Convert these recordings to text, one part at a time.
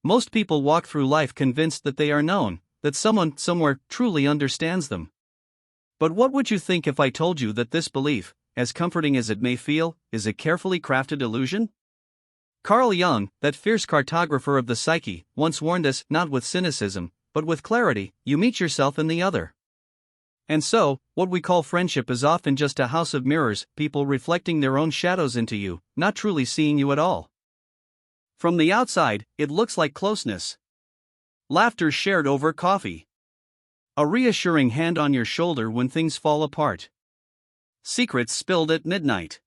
Most people walk through life convinced that they are known, that someone, somewhere, truly understands them. But what would you think if I told you that this belief, as comforting as it may feel, is a carefully crafted illusion? Carl Jung, that fierce cartographer of the psyche, once warned us, not with cynicism, but with clarity, you meet yourself in the other. And so, what we call friendship is often just a house of mirrors, people reflecting their own shadows into you, not truly seeing you at all. From the outside, it looks like closeness. Laughter shared over coffee. A reassuring hand on your shoulder when things fall apart. Secrets spilled at midnight.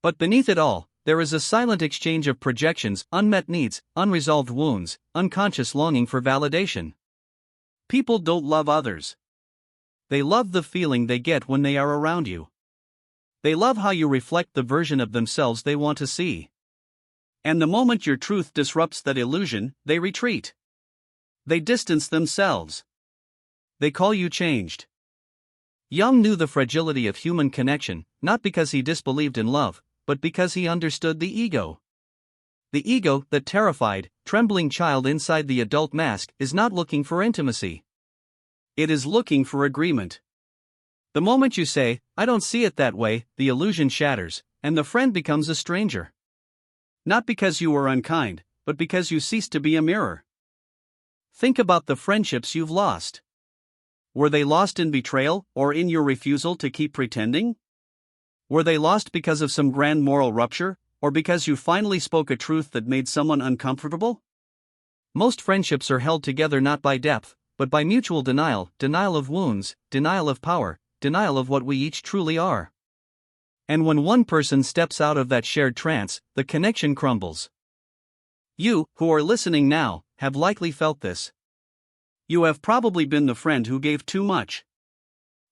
But beneath it all, there is a silent exchange of projections, unmet needs, unresolved wounds, unconscious longing for validation. People don't love others. They love the feeling they get when they are around you. They love how you reflect the version of themselves they want to see. And the moment your truth disrupts that illusion, they retreat. They distance themselves. They call you changed. Jung knew the fragility of human connection, not because he disbelieved in love, but because he understood the ego. The ego, that terrified, trembling child inside the adult mask, is not looking for intimacy. It is looking for agreement. The moment you say, "I don't see it that way," the illusion shatters, and the friend becomes a stranger. Not because you were unkind, but because you ceased to be a mirror. Think about the friendships you've lost. Were they lost in betrayal, or in your refusal to keep pretending? Were they lost because of some grand moral rupture, or because you finally spoke a truth that made someone uncomfortable? Most friendships are held together not by depth, but by mutual denial, denial of wounds, denial of power, denial of what we each truly are. And when one person steps out of that shared trance, the connection crumbles. You, who are listening now, have likely felt this. You have probably been the friend who gave too much.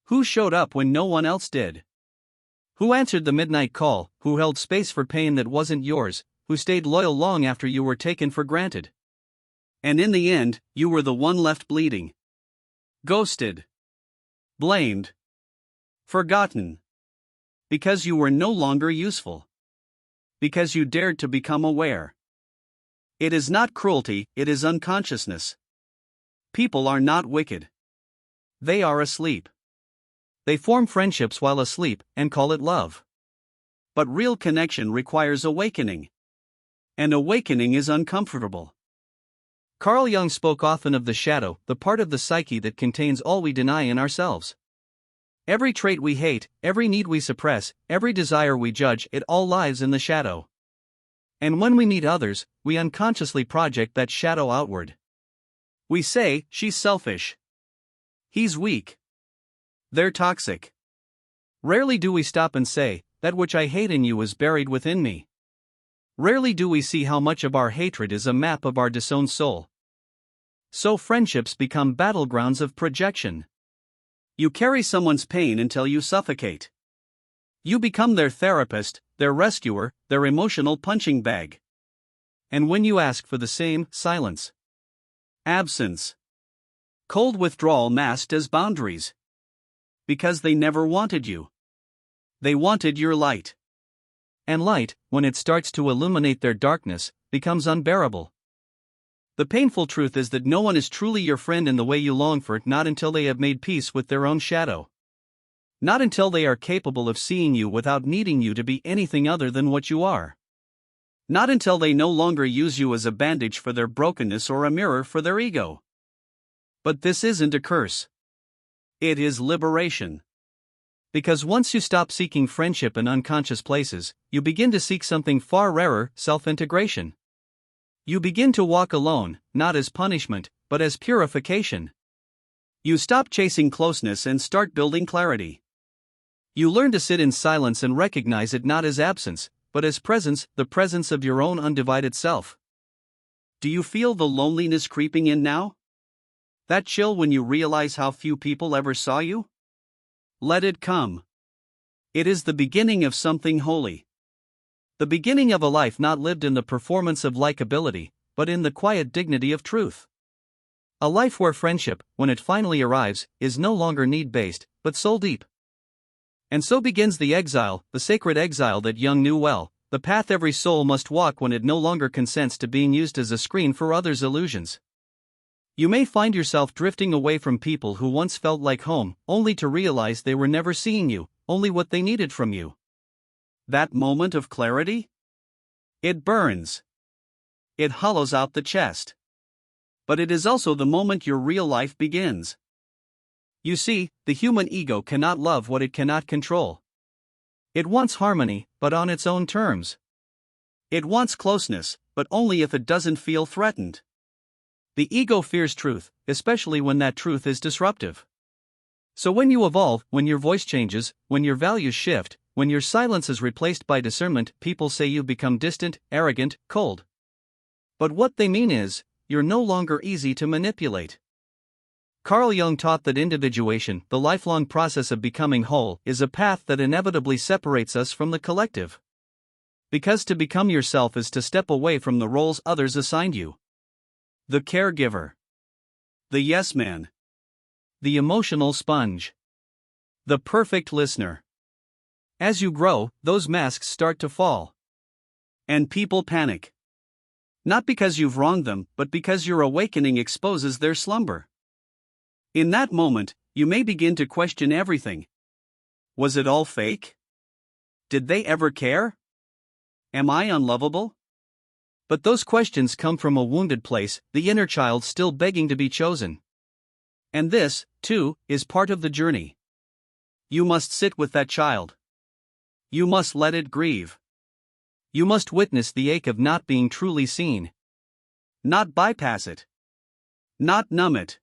Who showed up when no one else did? Who answered the midnight call, who held space for pain that wasn't yours, who stayed loyal long after you were taken for granted? And in the end, you were the one left bleeding. Ghosted. Blamed. Forgotten. Because you were no longer useful. Because you dared to become aware. It is not cruelty, it is unconsciousness. People are not wicked. They are asleep. They form friendships while asleep and call it love. But real connection requires awakening. And awakening is uncomfortable. Carl Jung spoke often of the shadow, the part of the psyche that contains all we deny in ourselves. Every trait we hate, every need we suppress, every desire we judge, it all lies in the shadow. And when we meet others, we unconsciously project that shadow outward. We say, "She's selfish. He's weak. They're toxic." Rarely do we stop and say, "That which I hate in you is buried within me." Rarely do we see how much of our hatred is a map of our disowned soul. So friendships become battlegrounds of projection. You carry someone's pain until you suffocate. You become their therapist, their rescuer, their emotional punching bag. And when you ask for the same, silence. Absence. Cold withdrawal masked as boundaries. Because they never wanted you. They wanted your light. And light, when it starts to illuminate their darkness, becomes unbearable. The painful truth is that no one is truly your friend in the way you long for it, not until they have made peace with their own shadow. Not until they are capable of seeing you without needing you to be anything other than what you are. Not until they no longer use you as a bandage for their brokenness or a mirror for their ego. But this isn't a curse. It is liberation. Because once you stop seeking friendship in unconscious places, you begin to seek something far rarer, self-integration. You begin to walk alone, not as punishment, but as purification. You stop chasing closeness and start building clarity. You learn to sit in silence and recognize it not as absence, but as presence, the presence of your own undivided self. Do you feel the loneliness creeping in now? That chill when you realize how few people ever saw you? Let it come. It is the beginning of something holy. The beginning of a life not lived in the performance of likability, but in the quiet dignity of truth. A life where friendship, when it finally arrives, is no longer need-based, but soul-deep. And so begins the exile, the sacred exile that Jung knew well, the path every soul must walk when it no longer consents to being used as a screen for others' illusions. You may find yourself drifting away from people who once felt like home, only to realize they were never seeing you, only what they needed from you. That moment of clarity? It burns. It hollows out the chest. But it is also the moment your real life begins. You see, the human ego cannot love what it cannot control. It wants harmony, but on its own terms. It wants closeness, but only if it doesn't feel threatened. The ego fears truth, especially when that truth is disruptive. So when you evolve, when your voice changes, when your values shift, when your silence is replaced by discernment, people say you've become distant, arrogant, cold. But what they mean is, you're no longer easy to manipulate. Carl Jung taught that individuation, the lifelong process of becoming whole, is a path that inevitably separates us from the collective. Because to become yourself is to step away from the roles others assigned you. The caregiver. The yes man. The emotional sponge. The perfect listener. As you grow, those masks start to fall. And people panic. Not because you've wronged them, but because your awakening exposes their slumber. In that moment, you may begin to question everything. Was it all fake? Did they ever care? Am I unlovable? But those questions come from a wounded place, the inner child still begging to be chosen. And this, too, is part of the journey. You must sit with that child. You must let it grieve. You must witness the ache of not being truly seen. Not bypass it. Not numb it.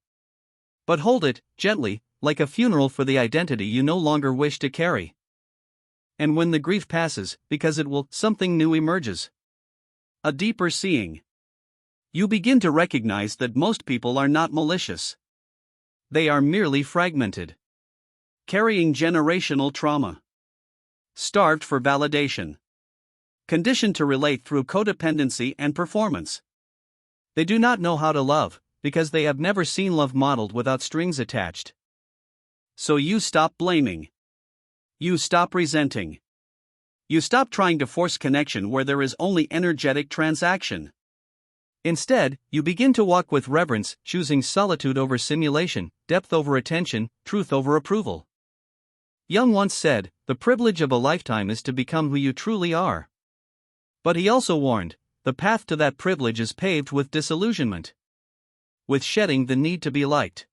But hold it, gently, like a funeral for the identity you no longer wish to carry. And when the grief passes, because it will, something new emerges. A deeper seeing. You begin to recognize that most people are not malicious. They are merely fragmented. Carrying generational trauma. Starved for validation. Conditioned to relate through codependency and performance. They do not know how to love, because they have never seen love modeled without strings attached. So you stop blaming. You stop resenting. You stop trying to force connection where there is only energetic transaction. Instead, you begin to walk with reverence, choosing solitude over simulation, depth over attention, truth over approval. Jung once said, "The privilege of a lifetime is to become who you truly are." But he also warned, the path to that privilege is paved with disillusionment. With shedding the need to be liked.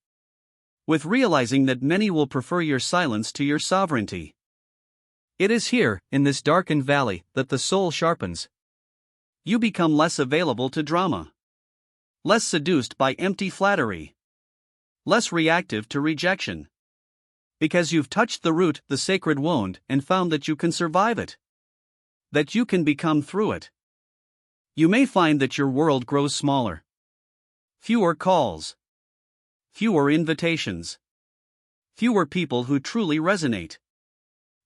With realizing that many will prefer your silence to your sovereignty. It is here, in this darkened valley, that the soul sharpens. You become less available to drama. Less seduced by empty flattery. Less reactive to rejection. Because you've touched the root, the sacred wound, and found that you can survive it. That you can become through it. You may find that your world grows smaller. Fewer calls. Fewer invitations. Fewer people who truly resonate.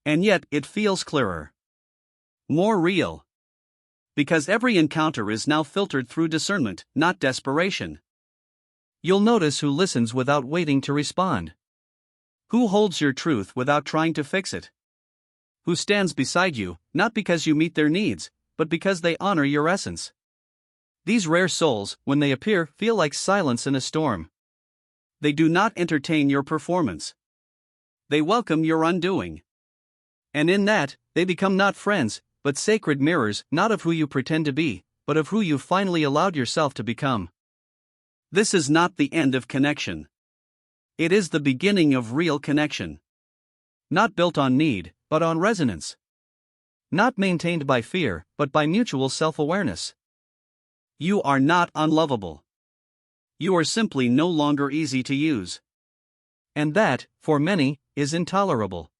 And yet, it feels clearer. More real. Because every encounter is now filtered through discernment, not desperation. You'll notice who listens without waiting to respond. Who holds your truth without trying to fix it. Who stands beside you, not because you meet their needs, but because they honor your essence. These rare souls, when they appear, feel like silence in a storm. They do not entertain your performance. They welcome your undoing. And in that, they become not friends, but sacred mirrors, not of who you pretend to be, but of who you finally allowed yourself to become. This is not the end of connection. It is the beginning of real connection. Not built on need, but on resonance. Not maintained by fear, but by mutual self-awareness. You are not unlovable. You are simply no longer easy to use. And that, for many, is intolerable.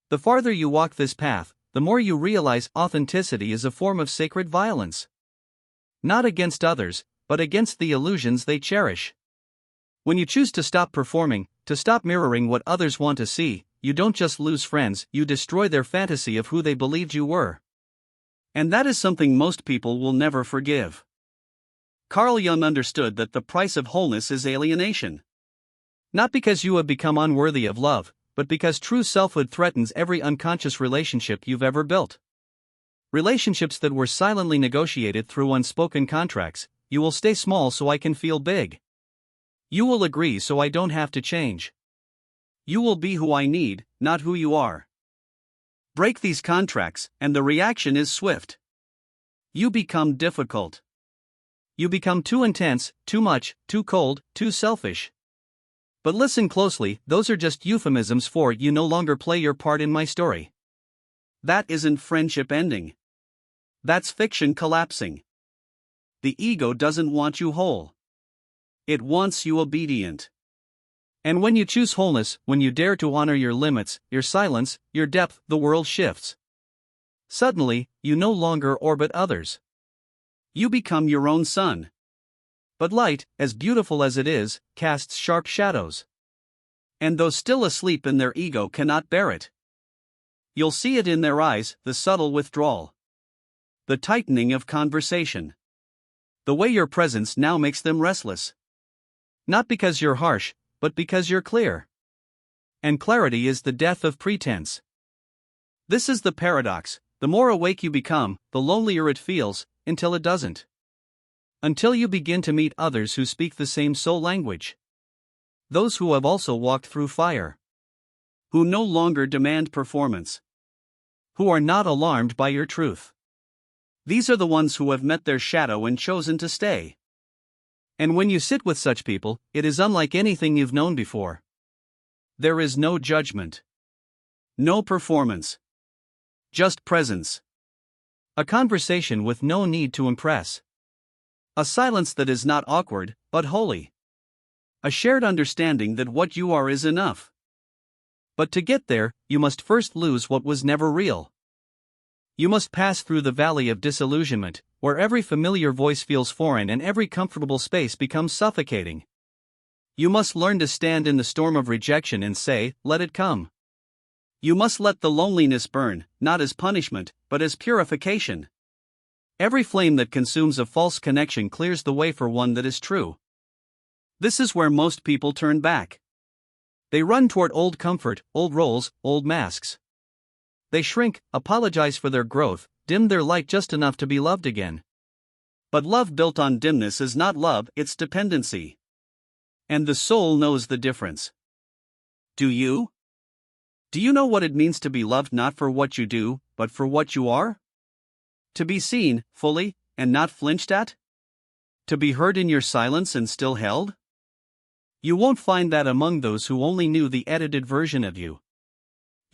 The farther you walk this path, the more you realize authenticity is a form of sacred violence. Not against others, but against the illusions they cherish. When you choose to stop performing, to stop mirroring what others want to see, you don't just lose friends, you destroy their fantasy of who they believed you were. And that is something most people will never forgive. Carl Jung understood that the price of wholeness is alienation. Not because you have become unworthy of love, but because true selfhood threatens every unconscious relationship you've ever built. Relationships that were silently negotiated through unspoken contracts. You will stay small so I can feel big. You will agree so I don't have to change. You will be who I need, not who you are. Break these contracts, and the reaction is swift. You become difficult. You become too intense, too much, too cold, too selfish. But listen closely, those are just euphemisms for you no longer play your part in my story. That isn't friendship ending. That's fiction collapsing. The ego doesn't want you whole. It wants you obedient. And when you choose wholeness, when you dare to honor your limits, your silence, your depth, the world shifts. Suddenly, you no longer orbit others. You become your own sun. But light, as beautiful as it is, casts sharp shadows. And those still asleep in their ego cannot bear it. You'll see it in their eyes, the subtle withdrawal. The tightening of conversation. The way your presence now makes them restless. Not because you're harsh, but because you're clear. And clarity is the death of pretense. This is the paradox: the more awake you become, the lonelier it feels, until it doesn't. Until you begin to meet others who speak the same soul language. Those who have also walked through fire. Who no longer demand performance. Who are not alarmed by your truth. These are the ones who have met their shadow and chosen to stay. And when you sit with such people, it is unlike anything you've known before. There is no judgment. No performance. Just presence. A conversation with no need to impress. A silence that is not awkward, but holy. A shared understanding that what you are is enough. But to get there, you must first lose what was never real. You must pass through the valley of disillusionment, where every familiar voice feels foreign and every comfortable space becomes suffocating. You must learn to stand in the storm of rejection and say, "Let it come." You must let the loneliness burn, not as punishment, but as purification. Every flame that consumes a false connection clears the way for one that is true. This is where most people turn back. They run toward old comfort, old roles, old masks. They shrink, apologize for their growth, dim their light just enough to be loved again. But love built on dimness is not love, it's dependency. And the soul knows the difference. Do you? Do you know what it means to be loved not for what you do, but for what you are? To be seen, fully, and not flinched at? To be heard in your silence and still held? You won't find that among those who only knew the edited version of you.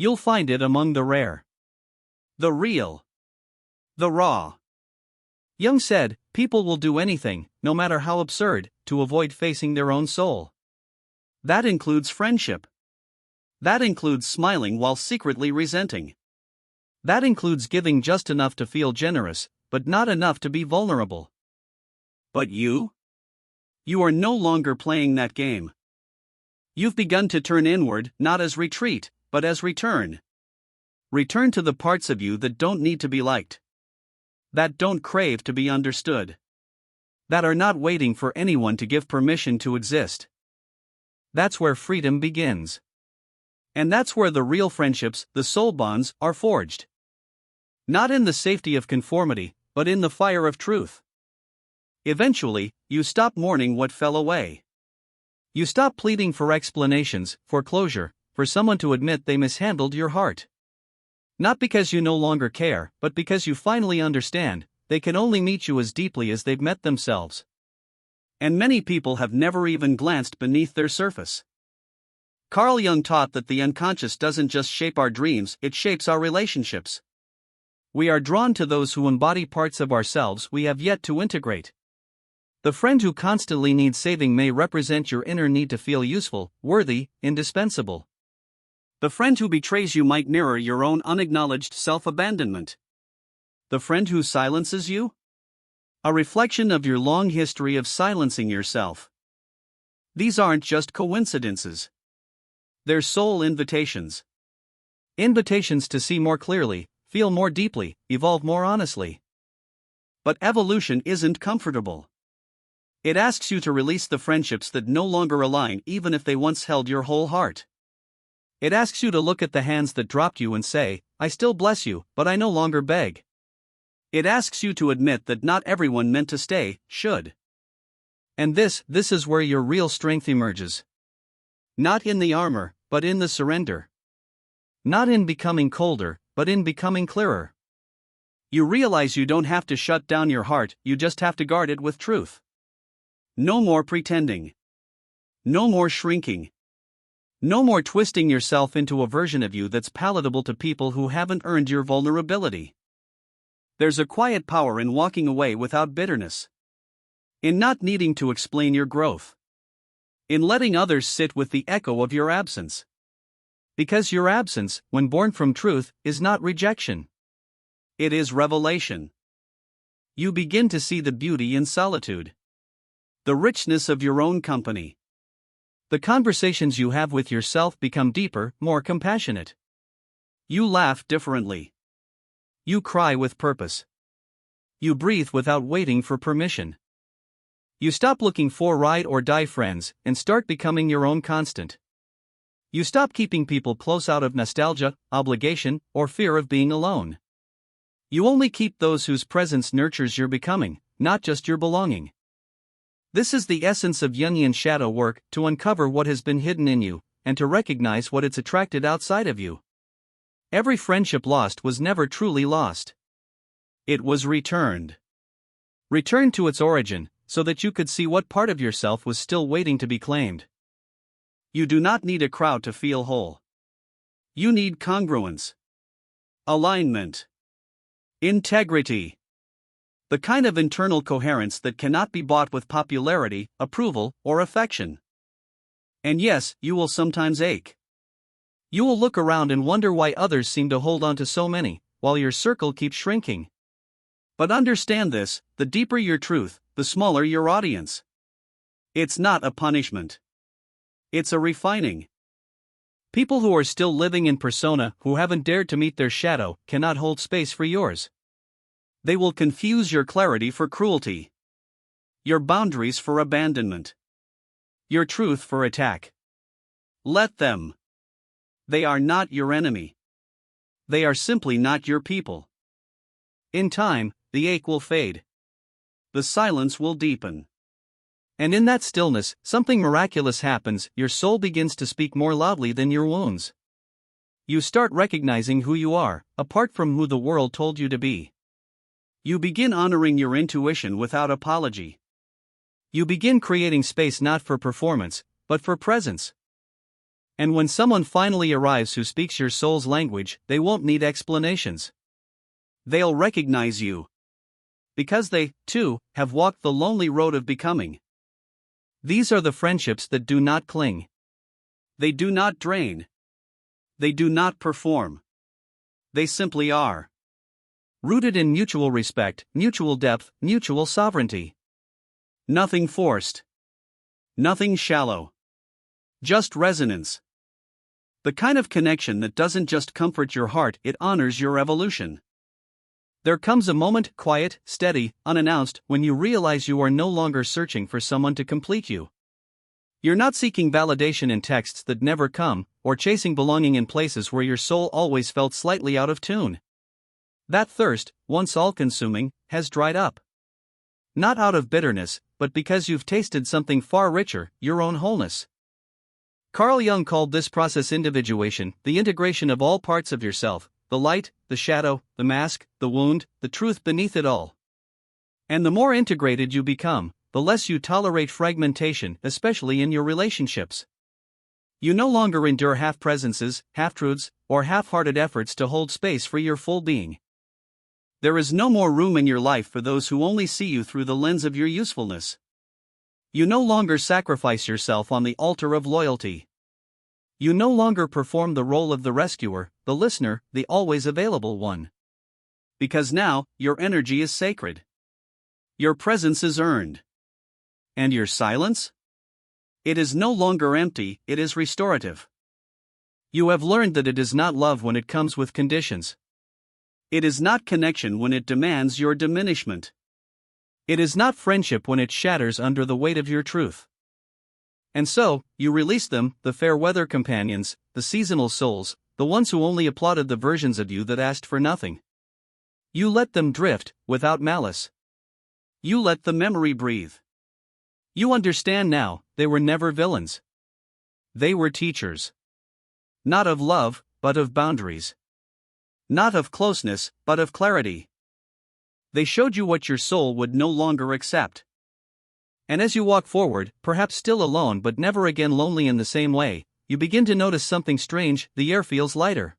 You'll find it among the rare. The real. The raw. Jung said, people will do anything, no matter how absurd, to avoid facing their own soul. That includes friendship. That includes smiling while secretly resenting. That includes giving just enough to feel generous, but not enough to be vulnerable. But you? You are no longer playing that game. You've begun to turn inward, not as retreat, but as return. Return to the parts of you that don't need to be liked. That don't crave to be understood. That are not waiting for anyone to give permission to exist. That's where freedom begins. And that's where the real friendships, the soul bonds, are forged. Not in the safety of conformity, but in the fire of truth. Eventually, you stop mourning what fell away. You stop pleading for explanations, for closure, for someone to admit they mishandled your heart. Not because you no longer care, but because you finally understand, they can only meet you as deeply as they've met themselves. And many people have never even glanced beneath their surface. Carl Jung taught that the unconscious doesn't just shape our dreams, it shapes our relationships. We are drawn to those who embody parts of ourselves we have yet to integrate. The friend who constantly needs saving may represent your inner need to feel useful, worthy, indispensable. The friend who betrays you might mirror your own unacknowledged self-abandonment. The friend who silences you? A reflection of your long history of silencing yourself. These aren't just coincidences. They're soul invitations. Invitations to see more clearly, feel more deeply, evolve more honestly. But evolution isn't comfortable. It asks you to release the friendships that no longer align even if they once held your whole heart. It asks you to look at the hands that dropped you and say, I still bless you, but I no longer beg. It asks you to admit that not everyone meant to stay should. And this is where your real strength emerges. Not in the armor, but in the surrender. Not in becoming colder, but in becoming clearer. You realize you don't have to shut down your heart, you just have to guard it with truth. No more pretending. No more shrinking. No more twisting yourself into a version of you that's palatable to people who haven't earned your vulnerability. There's a quiet power in walking away without bitterness. In not needing to explain your growth. In letting others sit with the echo of your absence. Because your absence, when born from truth, is not rejection. It is revelation. You begin to see the beauty in solitude. The richness of your own company. The conversations you have with yourself become deeper, more compassionate. You laugh differently. You cry with purpose. You breathe without waiting for permission. You stop looking for ride or die friends and start becoming your own constant. You stop keeping people close out of nostalgia, obligation, or fear of being alone. You only keep those whose presence nurtures your becoming, not just your belonging. This is the essence of Jungian shadow work, to uncover what has been hidden in you, and to recognize what it's attracted outside of you. Every friendship lost was never truly lost. It was returned. Returned to its origin, so that you could see what part of yourself was still waiting to be claimed. You do not need a crowd to feel whole. You need congruence. Alignment. Integrity. The kind of internal coherence that cannot be bought with popularity, approval, or affection. And yes, you will sometimes ache. You will look around and wonder why others seem to hold on to so many, while your circle keeps shrinking. But understand this, the deeper your truth, the smaller your audience. It's not a punishment. It's a refining. People who are still living in persona, who haven't dared to meet their shadow, cannot hold space for yours. They will confuse your clarity for cruelty. Your boundaries for abandonment. Your truth for attack. Let them. They are not your enemy. They are simply not your people. In time, the ache will fade. The silence will deepen. And in that stillness, something miraculous happens, your soul begins to speak more loudly than your wounds. You start recognizing who you are, apart from who the world told you to be. You begin honoring your intuition without apology. You begin creating space not for performance, but for presence. And when someone finally arrives who speaks your soul's language, they won't need explanations. They'll recognize you. Because they, too, have walked the lonely road of becoming. These are the friendships that do not cling. They do not drain. They do not perform. They simply are. Rooted in mutual respect, mutual depth, mutual sovereignty. Nothing forced. Nothing shallow. Just resonance. The kind of connection that doesn't just comfort your heart, it honors your evolution. There comes a moment, quiet, steady, unannounced, when you realize you are no longer searching for someone to complete you. You're not seeking validation in texts that never come, or chasing belonging in places where your soul always felt slightly out of tune. That thirst, once all-consuming, has dried up. Not out of bitterness, but because you've tasted something far richer, your own wholeness. Carl Jung called this process individuation, the integration of all parts of yourself, the light, the shadow, the mask, the wound, the truth beneath it all. And the more integrated you become, the less you tolerate fragmentation, especially in your relationships. You no longer endure half-presences, half-truths, or half-hearted efforts to hold space for your full being. There is no more room in your life for those who only see you through the lens of your usefulness. You no longer sacrifice yourself on the altar of loyalty. You no longer perform the role of the rescuer, the listener, the always available one. Because now, your energy is sacred. Your presence is earned. And your silence? It is no longer empty, it is restorative. You have learned that it is not love when it comes with conditions. It is not connection when it demands your diminishment. It is not friendship when it shatters under the weight of your truth. And so, you release them, the fair weather companions, the seasonal souls, the ones who only applauded the versions of you that asked for nothing. You let them drift, without malice. You let the memory breathe. You understand now, they were never villains. They were teachers. Not of love, but of boundaries. Not of closeness, but of clarity. They showed you what your soul would no longer accept. And as you walk forward, perhaps still alone but never again lonely in the same way, you begin to notice something strange. The air feels lighter.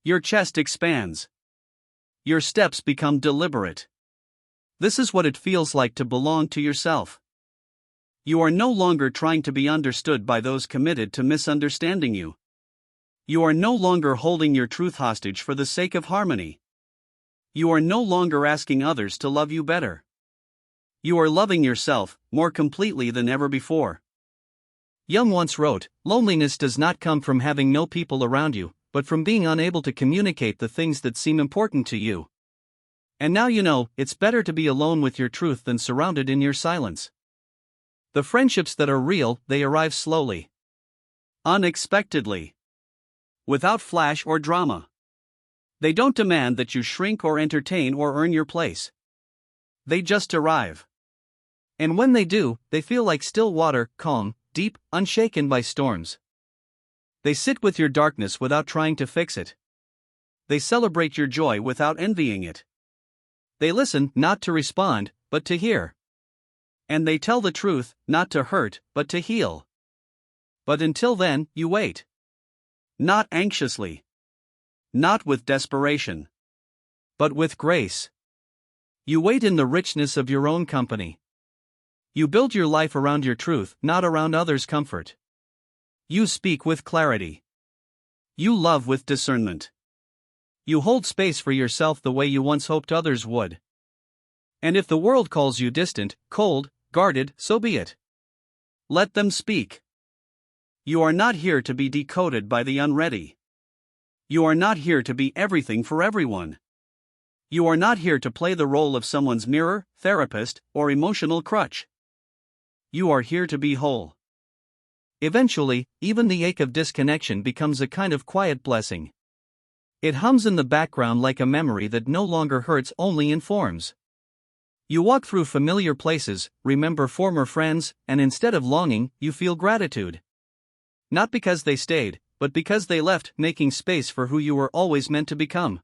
Your chest expands. Your steps become deliberate. This is what it feels like to belong to yourself. You are no longer trying to be understood by those committed to misunderstanding you. You are no longer holding your truth hostage for the sake of harmony. You are no longer asking others to love you better. You are loving yourself more completely than ever before. Jung once wrote, "Loneliness does not come from having no people around you, but from being unable to communicate the things that seem important to you." And now you know, it's better to be alone with your truth than surrounded in your silence. The friendships that are real, they arrive slowly. Unexpectedly. Without flash or drama. They don't demand that you shrink or entertain or earn your place. They just arrive. And when they do, they feel like still water, calm, deep, unshaken by storms. They sit with your darkness without trying to fix it. They celebrate your joy without envying it. They listen, not to respond, but to hear. And they tell the truth, not to hurt, but to heal. But until then, you wait. Not anxiously. Not with desperation. But with grace. You wait in the richness of your own company. You build your life around your truth, not around others' comfort. You speak with clarity. You love with discernment. You hold space for yourself the way you once hoped others would. And if the world calls you distant, cold, guarded, so be it. Let them speak. You are not here to be decoded by the unready. You are not here to be everything for everyone. You are not here to play the role of someone's mirror, therapist, or emotional crutch. You are here to be whole. Eventually, even the ache of disconnection becomes a kind of quiet blessing. It hums in the background like a memory that no longer hurts, only informs. You walk through familiar places, remember former friends, and instead of longing, you feel gratitude. Not because they stayed, but because they left, making space for who you were always meant to become.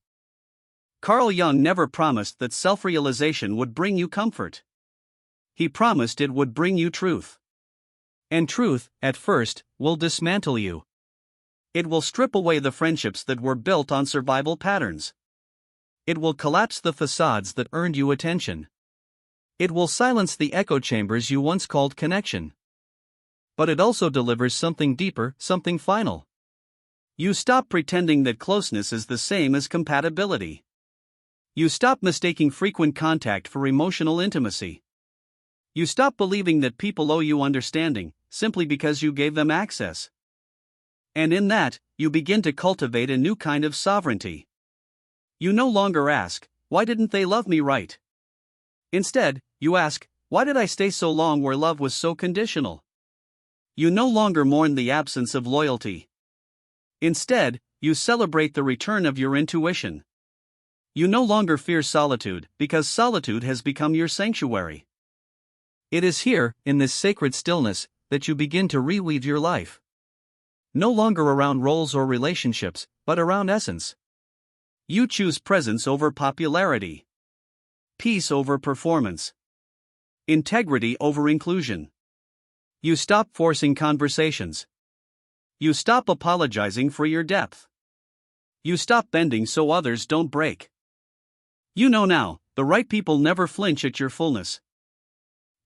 Carl Jung never promised that self-realization would bring you comfort. He promised it would bring you truth. And truth, at first, will dismantle you. It will strip away the friendships that were built on survival patterns. It will collapse the facades that earned you attention. It will silence the echo chambers you once called connection. But it also delivers something deeper, something final. You stop pretending that closeness is the same as compatibility. You stop mistaking frequent contact for emotional intimacy. You stop believing that people owe you understanding, simply because you gave them access. And in that, you begin to cultivate a new kind of sovereignty. You no longer ask, "Why didn't they love me right?" Instead, you ask, "Why did I stay so long where love was so conditional?" You no longer mourn the absence of loyalty. Instead, you celebrate the return of your intuition. You no longer fear solitude, because solitude has become your sanctuary. It is here, in this sacred stillness, that you begin to reweave your life. No longer around roles or relationships, but around essence. You choose presence over popularity. Peace over performance. Integrity over inclusion. You stop forcing conversations. You stop apologizing for your depth. You stop bending so others don't break. You know now, the right people never flinch at your fullness.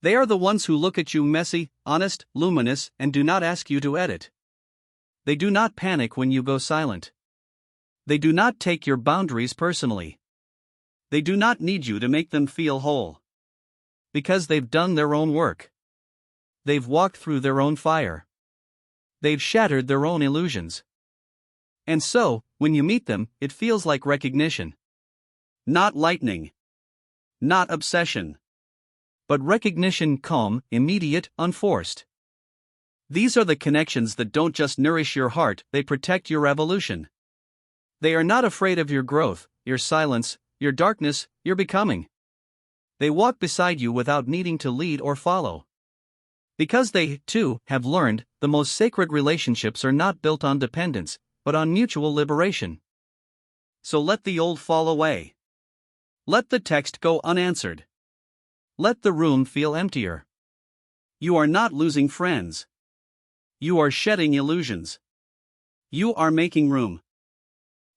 They are the ones who look at you messy, honest, luminous, and do not ask you to edit. They do not panic when you go silent. They do not take your boundaries personally. They do not need you to make them feel whole. Because they've done their own work. They've walked through their own fire. They've shattered their own illusions. And so, when you meet them, it feels like recognition. Not lightning. Not obsession. But recognition, calm, immediate, unforced. These are the connections that don't just nourish your heart, they protect your evolution. They are not afraid of your growth, your silence, your darkness, your becoming. They walk beside you without needing to lead or follow. Because they, too, have learned, the most sacred relationships are not built on dependence, but on mutual liberation. So let the old fall away. Let the text go unanswered. Let the room feel emptier. You are not losing friends. You are shedding illusions. You are making room.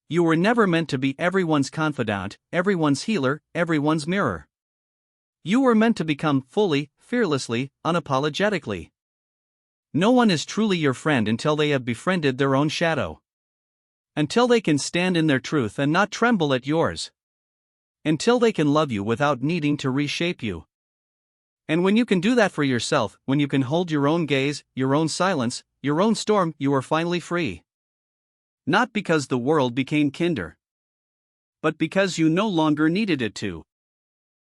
You were never meant to be everyone's confidant, everyone's healer, everyone's mirror. You were meant to become fully, fearlessly, unapologetically. No one is truly your friend until they have befriended their own shadow. Until they can stand in their truth and not tremble at yours. Until they can love you without needing to reshape you. And when you can do that for yourself, when you can hold your own gaze, your own silence, your own storm, you are finally free. Not because the world became kinder, but because you no longer needed it to.